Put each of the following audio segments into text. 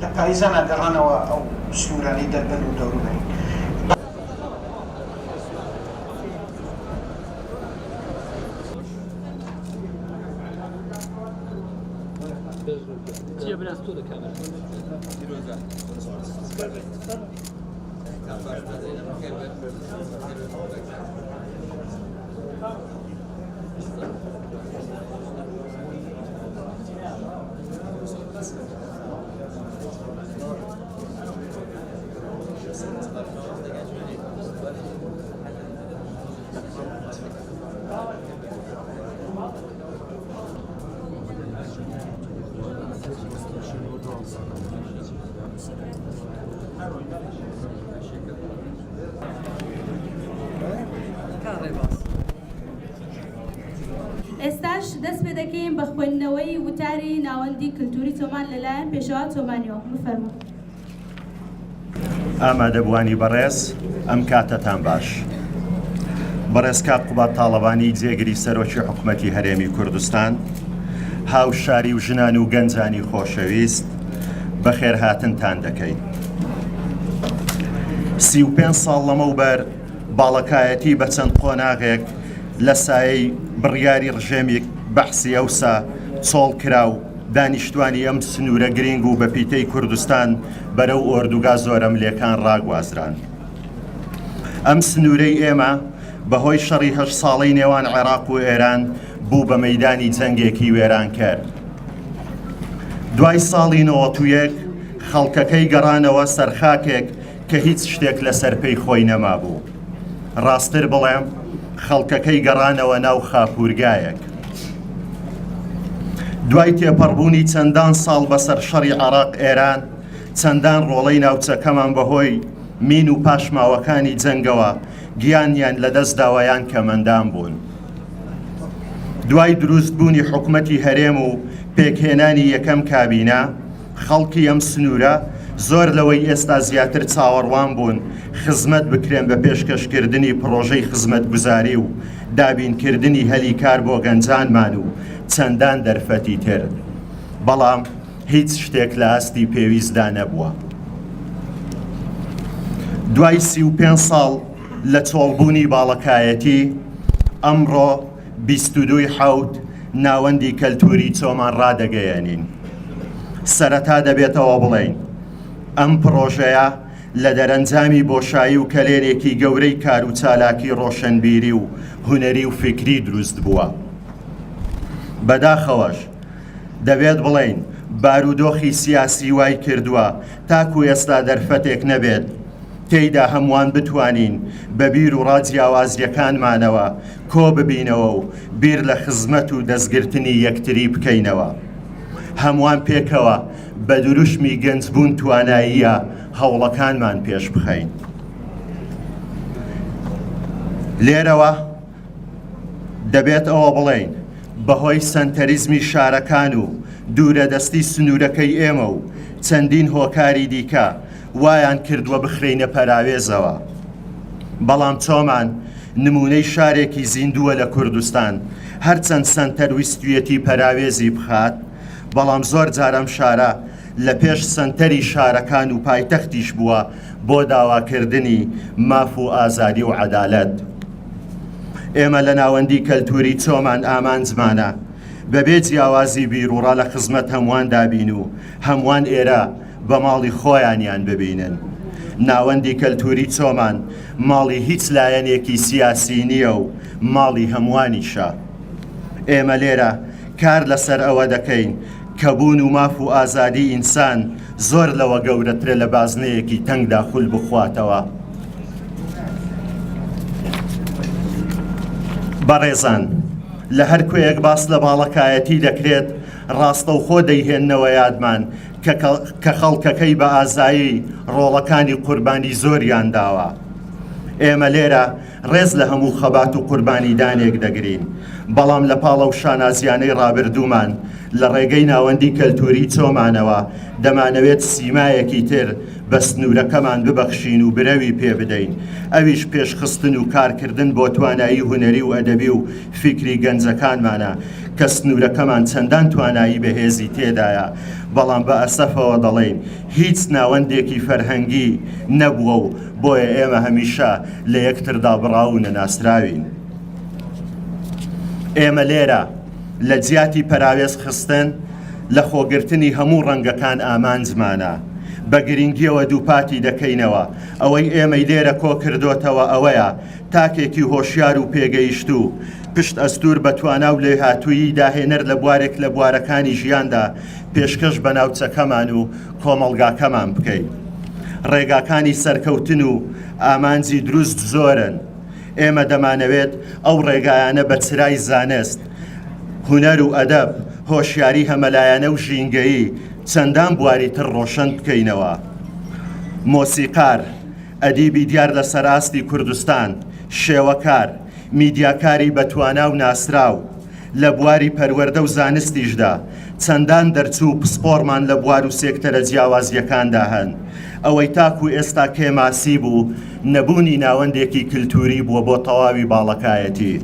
لە پاییزانە گەڕانەوە ئەو سنوورانەی دەربەن و دەوروبەری. ئێستاش دەست پێ دەکەین بە خوێندنەوەی وتاری ناوەندی کللتوری تۆمان لەلایەن پێشەوا تۆمانیەوە. بفەرموو. ئامادەبوانی بەڕێز ئەم کاتتان باش. بەڕێز کاک قوبات تاڵەبانی جێگری سەرۆکی حکوومەتی هەرێمی کوردستان، هاوشاری و ژنان و گەنجانی خۆشەویست، بەخێر هاتنتان دەکەین. 35 ساڵ لەمەوبەر باڵەکایەتی بە چەند قۆناغێک لە سایەی بڕیاری ڕژێمی بەحسی ئەوسا چۆڵ کرا و دانیشتوانی ئەم سنوورە گرنگ و بە پیتەی کوردستان بەرەو ئۆردوگا زۆرە ملێکان ڕاگوازران. ئەم سنوورەی ئێمە بەهۆی شەڕی 8 ساڵەی نێوان عێراق و ئێران بوو بە مەیدانی جەنگێکی وێرانکەر. دوای ساڵی 91 خەڵکەکەی گەڕانەوە سەرخاکێک کە هیچ شتێک لەسەر پێی خۆی نەما بوو. ڕاستتر بڵێم خەڵکەکەی گەڕانەوە ناو خاپورگایەک. دوای تێپەڕبوونی چەندان ساڵ بەسەر شەڕی عێراق ئێران، چەندان ڕۆڵەی ناوچەکەمان بەهۆی مین و پاشماوەکانی جەنگەوە گیانیان لەدەست داوایان کەمەندان بوون. دوای دروستبوونی حکوومەتی هەرێم و پێکهێنانی یەکەم کابینە، خەڵکی ئەم سنوورە زۆر لەوەی ئێستا زیاتر چاوەڕوان بوون خزمەت بکرێن بە پێشکەشکردنی پرۆژەی خزمەتگوزاری و دابینکردنی هەلی کار بۆ گەنجانمان و چەندان دەرفەتی تر. بەڵام هیچ شتێک لە ئاستی پێویستدا نەبووە. دوای 35 ساڵ لە چۆڵبوونی باڵەکایەتی، ئەمڕۆ 22 حەوت ناوەندی کەلتوری چۆمان ڕادەگەیەنین. سەرەتا دەبێتەوە بڵێین ئەم پرۆژەیە لە دەرەنجامی بۆشایی و کەلێنێکی گەورەی کار و چالاکی ڕۆشنبیری و هونەری و فکری دروست بووە. بەداخەوەش دەبێت بڵێین بارودۆخی سیاسی وای کردووە تاکو ئێستا دەرفەتێک نەبێت تێیدا هەمووان بتوانین بە بیر و ڕاجیاوازیەکانمانەوە کۆ ببینەوە و بیر لە خزمەت و دەستگرتنی یەکتری بکەینەوە. هەمووان پێکەوە بە دروشمی گەنجبوون تواناییە هەوڵەکانمان پێش بخەین. لێرەوە دەبێت ئەوە بڵێین بەهۆی سنتەریزمی شارەکان و دوورە دەستی سنوورەکەی ئێمە و چەندین هۆکاری دیکە وایان کردووە بخرێنە پەراوێزەوە. بەڵام چۆمان نمونەی شارێکی زیندووە لە کوردستان هەرچەند سنتەرویستویەتی پەراوێزی بخات، بەڵام زۆر جارەم شارە لە پێش سنتەری شارەکان و پایتەختیش بووە بۆ داواکردنی ماف و ئازادی و عەدالەت. ئێمە لە ناوەندی کەلتوری چۆمان ئامانجمانە بەبێ جیاوازی بیرروڕا لە خزمەت هەمووان دابین و هەمووان ئێرە بە ماڵی خۆیانیان ببینن. ناوەندی کەلتوری چۆمان ماڵی هیچ لایەنێکی سیاسی نییە و ماڵی هەمووانیشە. ئێمە لێرە کار لەسەر ئەوە دەکەین کە بوون و ماف و ئازادی ئینسان زۆر لەوە گەورەترە لە بازنەیەکی تەنگدا خول بخواتەوە. بەڕێزان، لە هەر کوێیەک باس لە باڵەکایەتی دەکرێت ڕاستەوخۆ دەیهێننەوە یادمان کە خەڵکەکەی بە ئازایی ڕۆڵەکانی قوربانی زۆریان داوە. ئێمە لێرە ڕێز لە هەموو خەبات و قوربانیدانێک دەگرین، بەڵام لە پاڵە و شانازیانەی ڕابردوومان لە ڕێگەی ناوەندی کەلتوری چۆمانەوە دەمانەوێت سیمایەکی تر بە سنوورەکەمان ببەخشین و برەوی پێ بدەین، ئەویش پێشخستن و کارکردن بۆ توانایی هونەری و ئەدەبی و فیکری گەنجەکانمانە کە سنوورەکەمان چەندان توانایی بەهێزی تێدایە، بەڵام بە ئەسەفەوە دەڵێن هیچ ناوەندێکی فەرهەنگی نەبووە و بۆیە ئێمە هەمیشە لە یەکتردا بڕاو و نەناسراوین. ئێمە لێرە لە جیاتی پەراوێز خستن لە خۆگرتنی هەموو ڕەنگەکان ئامانجمانە، بە گرنگیەوە دووپاتی دەکەینەوە. ئەوەی ئێمەی لێرە کۆ کردوتەوە ئەوەیە تاکێکی هۆشیار و پێگەیشت و پشت ئەستور بەتوانا و لێ هاتوویی داهێنەر لە بوارێک لە بوارەکانی ژیاندا پێشکەش بە ناوچەکەمان و کۆمەڵگاکەمان بکەین. ڕێگاکانی سەرکەوتن و ئامانجی دروست زۆرن. ئێمە دەمانەوێت ئەو ڕێگایانە بە چرای زانست، هونەر و ئەدەب، هۆشیاری هەمەلایەنە و ژینگەیی چەندان بواری تر ڕۆشن بکەینەوە. مۆسیقار، ئەدیبی دیار لە سەراستی کوردستان، شێوەکار، میدیاکاری بەتوانا و ناسراو لە بواری پەروەردە و زانستیشدا چەندان دەرچوو پسپۆرمان لە بوار و سێکتەرە جیاوازیەکاندا هەن. ئەوەی تاکو ئێستا کێماسی بوو نەبوونی ناوەندێکی کللتوری بووە بۆ تەواوی باڵەکایەتی.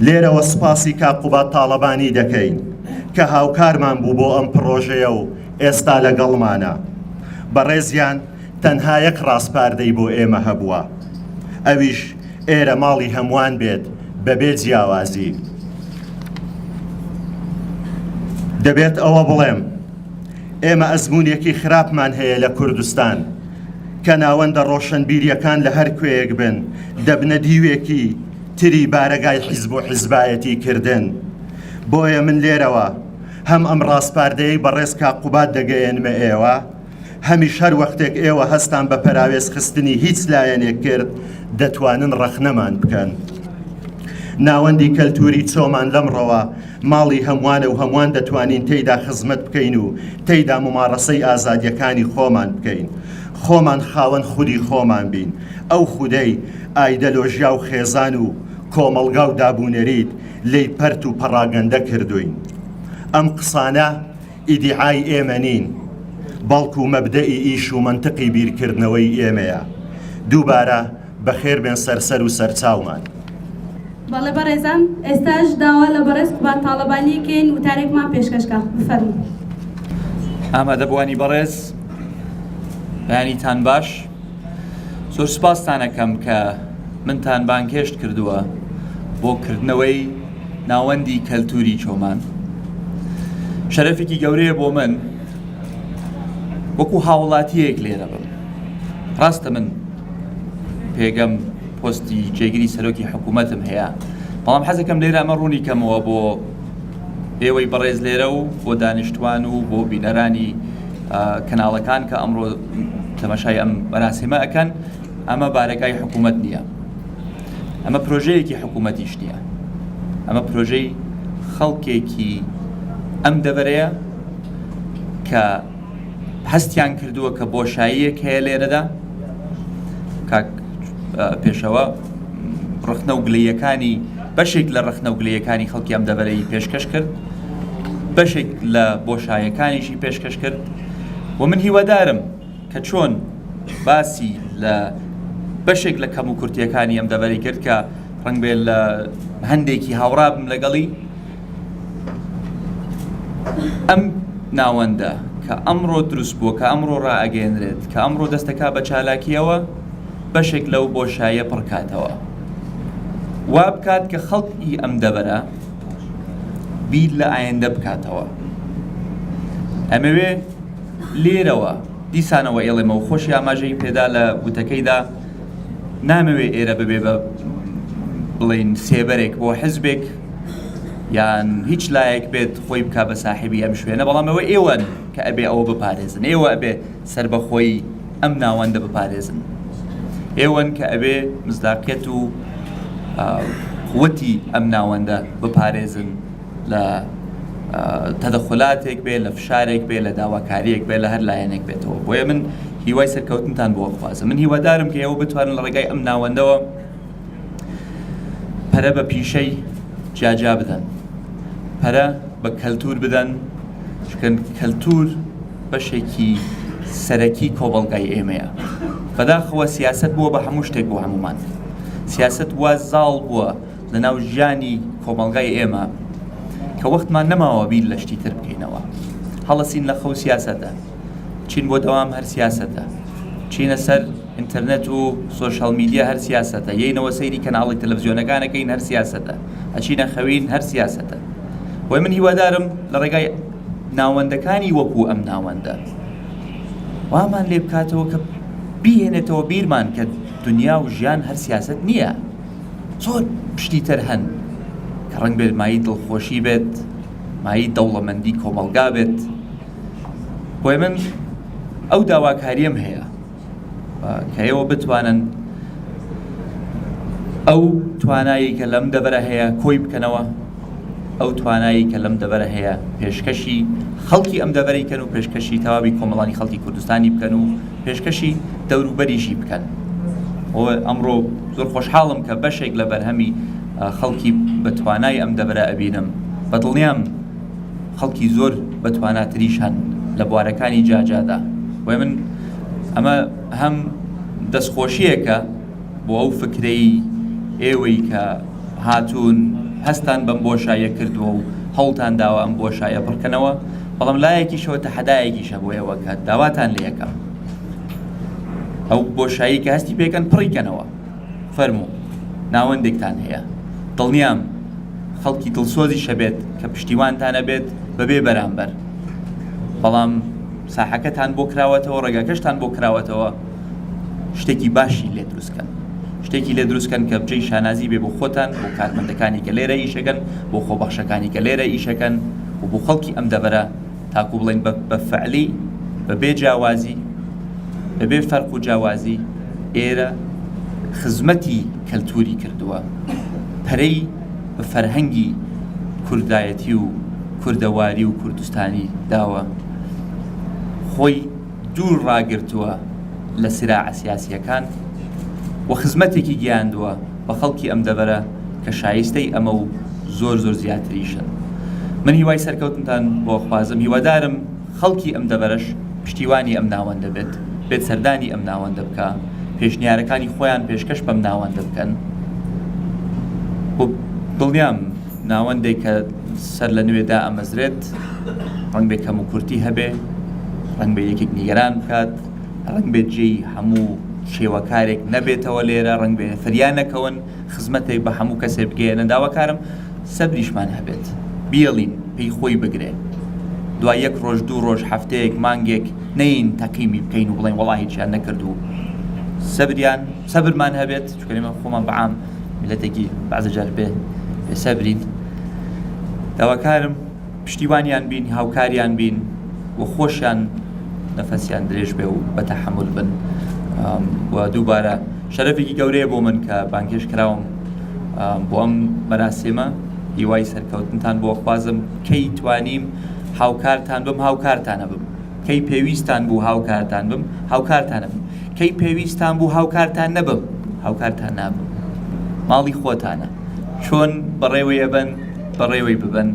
لێرەوە سپاسی کاقوبات تاڵەبانی دەکەین کە هاوکارمان بوو بۆ ئەم پرۆژەیە و ئێستا لەگەڵمانە. بەڕێزیان تەنها یەک ڕاستپاردەی بۆ ئێمە هەبووە، ئەویش ئێرە ماڵی هەمووان بێت بەبێ جیاوازی. دەبێت ئەوە بڵێم ئێمە ئەزمونێکی خراپمان هەیە لە کوردستان کە ناوەندە ڕۆشنبیریەکان لە هەر کوێیەک بن دەبنە دیوێکی تری بارەگای حیزب و حیزبایەتی کردن. بۆیە من لێرەوە هەم ئەم ڕاستپاردەیەی بەڕێز کاقوبات دەگەیەنمە ئێوە، هەمیش هەر وەختێک ئێوە هەستان بە پەراوێز خستنی هیچ لایەنێک کرد دەتوانن ڕەخنەمان بکەن. ناوەندی کەلتوری چۆمان لەمڕەوە ماڵی هەمووانە و هەمووان دەتوانین تێیدا خزمەت بکەین و تێیدا ممارەسەی ئازادیەکانی خۆمان بکەین، خۆمان خاوەن خودی خۆمان بین. ئەو خودەی ئایدەلۆژیا و خێزان و کۆمەڵگا و دابوونەریت لێی پەرت و پەڕاگەندە کردوین. ئەم قسانە ئیدیعای ئێمە نین، بەڵکو مەبدەئی ئیش و منتقی بیرکردنەوەی ئێمەیە. دووبارە بەخێر بێن سەرسەر و سەرچاومان. بەڵێ بەڕێزان، ئێستاش داوا لە بەڕێز کوبات تاڵەبانیکەین وتارێکمان پێشکەشکە بفەرموو. ئامادەبوانی بەڕێز، بەیانیتان باش. زۆر سوپاستان ئەەکەم کە منتان بانکێشت کردووە بۆ کردنەوەی ناوەندی کەلتوری چۆمان. شەرەفێکی گەورەیە بۆ من وەکو هاوڵاتیەک لێرە بم. ڕاستە من پێگەم پۆستی جێگیری سەرۆکی حکوومەتم هەیە، بەڵام حەزەکەم لێرە ئەمە ڕوونی کەمەوە بۆ ئێوەی بەڕێز لێرە و بۆ دانیشتوان و بۆ بینەرانی کەناڵەکان کە ئەمڕۆ تەماشای ئەم بەراسیمە ئەکەن. ئەمە بارەکای حکوومەت نییە، ئەمە پرۆژەیەکی حکوومەتیش نییە، ئەمە پرۆژەی خەڵکێکی ئەم دەبەرەیە کە هەستیان کردووە کە بۆشاییەک هەیە لێرەدا. کاک پێشەوە ڕخنە و گلەیەکانی بەشێک لە ڕخنە و گلەیەکانی خەڵکی ئەم دەبەرەی پێشکەش کرد، بەشێک لە بۆشایەکانیشی پێشکەش کرد. و من هیوادارم کە چۆن باسی لە بەشێک لە کەم و کورتیەکانی ئەم دەبەرەی کرد کە ڕەنگ بێت لە هەندێکی هاوڕابم لەگەڵی ئەم ناوەندە کە ئەمڕۆ دروست بووە، کە ئەمڕۆ ڕائەگەێنرێت، کە ئەمڕۆ دەستەکا بە چالاکیەوە بەشێک لەو بۆشایە پڕکاتەوە، وا بکات کە خەڵکی ئەم دەبەرە بیر لە ئایندە بکاتەوە. ئەمەوێ لێرەوە دیسانەوە ئێڵێمە و خۆشی ئاماژەی پێدا لە وتەکەیدا نامەوێ ئێرە ببێ بە بڵین سێبەرێک بۆ حزبێک یان هیچ لایەک بێت خۆی بکا بە ساحیبی ئەم شوێنە، بەڵام ئەوە ئێوەن کە ئەبێ ئەوە بپارێزن، ئێوە ئەبێ سەربەخۆی ئەم ناوەندە بپارێزن، ئێوەن کە ئەبێ مزداقیەت و قووەتی ئەم ناوەندە بپارێزن لە تەدەخلاتێک بێ، لە فشارێک بێ، لە داواکاریەک بێ، لە هەر لایەنێک بێتەوە. بۆیە من هیوای سەرکەوتنتان بۆ بخوازم. من هیوادارم کە ئێوە بتوانن لە ڕێگای ئەم ناوەندەوە پەرە بە پیشەی جاجا بدەن، پەرە بە کەلتور بدەن، چکە کەلتور بەشێکی سەرەکی کۆبەڵگای ئێمەیە. بەداخەوە سیاسەت بووە بە هەموو شتێک بۆ هەمومان. سیاسەت وا زاڵ بووە لە ناو ژیانی کۆمەڵگای ئێمە کە وەختمان نەماوە بیر لە شتی تر بکەینەوە. هەڵەسین لە خەو سیاسەتە، چین بۆ دەوام هەر سیاسەتە، چینە سەر ئینتەرنێت و سۆشەڵ میدیا هەر سیاسەتە، یەینەوە سەیری کەناڵی تەلەڤیزیۆنەکانەکەین هەر سیاسەتە، ئەچینە خەوین هەر سیاسەتە. وەی من هیوادارم لە ڕێگای ناوەندەکانی وەکو ئەم ناوەندە وامان لێ بکاتەوە کە بیهێنێتەوە بیرمان کە دنیا و ژیان هەر سیاست نییە، زۆر پشتی تر هەن کە ڕەنگ بێت مایی دڵخۆشی بێت، مایی دەوڵەمەندی کۆمەڵگا بێت. بۆی من ئەو داواکاریم هەیە کە ئێوە بتوانن ئەو توانایی کە لەم دەبەرە هەیە کۆی بکەنەوە، ئەو توانایی کە لەم دەبەرە هەیە پێشکەشی خەڵکی ئەم دەبەرەی کەن و پێشکەشی تەواوی کۆمەڵانی خەڵکی کوردستانی بکەن و پێشکەشی دەوروبەریشی بکەن. ئەمڕۆ زۆر خۆشحاڵم کە بەشێک لە بەرهەمی خەڵکی بەتوانای ئەم دەبەرە ئەبینم، بەدڵنیام خەڵکی زۆر بەتواناتریش هەن لە بوارەکانی جاجادا. وای من ئەمە هەم دەستخۆشیەکە بۆ ئەو فکرەی ئێوەی کە هاتوون هەستان بەم بۆشایە کردووە و هەوڵتان داوە ئەم بۆشایە بڕکەنەوە، بەڵام لایەکیشەوە تەحەدایەکیشە بۆ ئێوە کە داواتان لێ یەکەم ئەو بۆشایی کە هەستی پێکەن پڕیکەنەوە. فەرموو ناوەندێکتان هەیە، دڵنیام خەڵکی دڵسۆزی شەبێت کە پشتیوانتانە بێت بەبێ بەرامبەر، بەڵام ساحەکەتان بۆ کراوەتەوە، ڕێگاکەشتان بۆ کراوەتەوە، شتێکی باشی لێ دروستکەن، شتێکی لێ دروستکەن کە بجێی شانازی بێ بۆ خۆتان، بۆ کارمەندەکانی کە لێرە ئیشەکەن، بۆ خۆبەخشەکانی کە لێرە ئیشەکەن و بۆ خەڵکی ئەم دەبەرە تاکو بڵێن بە فەعلی بەبێ جیاوازی، بەبێ فەرق و جیاوازی ئێرە خزمەتی کەلتوری کردووە، پەرەی بە فەرهەنگی کوردایەتی و کوردەواری و کوردستانی داوە، خۆی دوور ڕاگرتووە لە سراعە سیاسیەکان و خزمەتێکی گیاندووە بە خەڵکی ئەم دەبەرە کە شایستەی ئەمە و زۆر زۆر زیاتریشن. من هیوای سەرکەوتنتان بۆ خوازم، هیوادارم خەڵکی ئەم دەبەرەش پشتیوانی ئەم ناوەندە بێت سەردانی ئەم ناوەندە بکە، پێشنیارەکانی خۆیان پێشکەش بەم ناوەندە بکەن. دڵنیام ناوەندێک کە سەر لە نوێدا ئەمەزرێت ڕەنگ بێت کەم و کورتی هەبێ، ڕەنگ بێ یەکێک نیگەران بکات، ڕەنگ بێت جێی هەموو شێوەکارێک نەبێتەوە لێرە، ڕەنگ بێ فریان نەکەون خزمەتێک بە هەموو کەسێ بگەێنە. داواکارم سەبریشمان هەبێت، بیڵین پێی خۆی بگرێ، دوای یەک ڕۆژ دوو ڕۆژ هەفتەیەک مانگێک نەین تەقیمی بکەین و بڵێن وەڵا هیچیان نەکردو. سەبرمان هەبێت، چونکە ئێمە خۆمان بەعام میلەتێکی بەعزە جار بێ سەبرین. داواکارم پشتیوانیان بین، هاوکاریان بین و خۆشیان نەفەسیان درێژ بێ و بە تەحەمل بن. و دووبارە شەرەفێکی گەورەیە بۆ من کە بانگێش کراوم بۆ ئەم مەراسیمە، هیوای سەرکەوتنتان بۆ خوازم کەی توانیم هاوکارتان بم، هاوکارتانە بم، کەی پێویستان بوو هاوکارتان بم، هاوکارتانە بم، کەی پێویستان بوو هاوکارتان نەبم، هاوکارتان نابم. ماڵی خۆتانە، چۆن بەڕێوەیە بن بەڕێوەی ببن.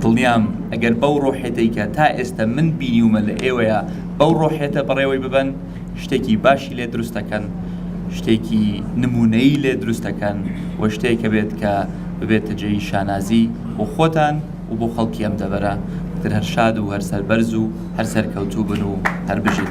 دڵنیام ئەگەر بەو ڕۆحێتەی کە تا ئێستا من بینیومە لە ئێوەیە بەو ڕۆحێتە بەڕێوەی ببن، شتێکی باشی لێ دروستەکەن، شتێکی نمونەیی لێ دروستەکەن و شتێکە بێت کە ببێتە جێی شانازی بۆ خۆتان و بۆ خەڵکی ئەم دەبەرە. هەر شاد و هەر سەربەرز و هەر سەرکەوتوو بن و هەر بژین.